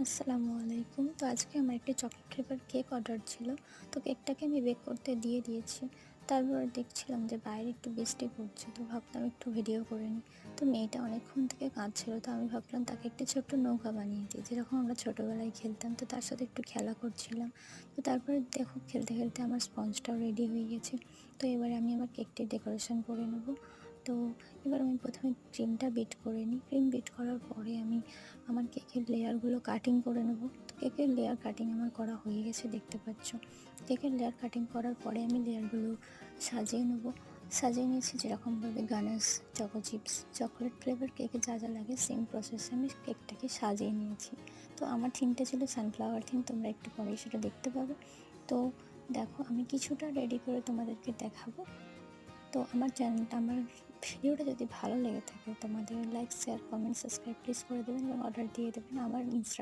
আসসালামু আলাইকুম। তো আজকে আমার একটি চকোলেট ফ্লেভার কেক অর্ডার ছিল। তো কেকটাকে আমি বেক করতে দিয়ে দিয়েছি। তারপর দেখছিলাম যে বাইরে একটু বৃষ্টি পড়ছে। তো ভাবলাম একটু ভিডিও করে নিই। তো মেয়েটা অনেকক্ষণ থেকে কাঁদছিল। তো আমি ভাবলাম তাকে একটি ছোট্ট নৌকা বানিয়ে দিই। যেরকম আমরা ছোটোবেলায় খেলতাম। তো তার সাথে একটু খেলা করছিলাম। তো তারপরে দেখো খেলতে, খেলতে আমার স্পঞ্জটাও রেডি হয়ে গেছে। তো এবারে আমি আমার কেকটির ডেকোরেশন করে নেব। তো এবার আমি প্রথমে ক্রিমটা বিট করে নিই। ক্রিম বিট করার পরে আমি আমার কেকের লেয়ারগুলো কাটিং করে নেব। তো কেকের লেয়ার কাটিং আমার করা হয়ে গেছে, দেখতে পাচ্ছ। কেকের লেয়ার কাটিং করার পরে আমি লেয়ারগুলো সাজিয়ে নেব। সাজিয়ে নিয়েছি যেরকমভাবে ganache, choco chips, chocolate flavour কেকে যা যা লাগে সেম প্রসেসে আমি কেকটাকে সাজিয়ে নিয়েছি। তো আমার থিমটা ছিল সানফ্লাওয়ার থিম, তোমরা একটু পরেই সেটা দেখতে পাবে। তো দেখো আমি কিছুটা রেডি করে তোমাদেরকে দেখাবো। তো আমার ভিডিওটা যদি ভালো লেগে থাকে তোমাদের like, share, comment, subscribe please করে দেবেন এবং অর্ডার দিয়ে দেবেন। আমার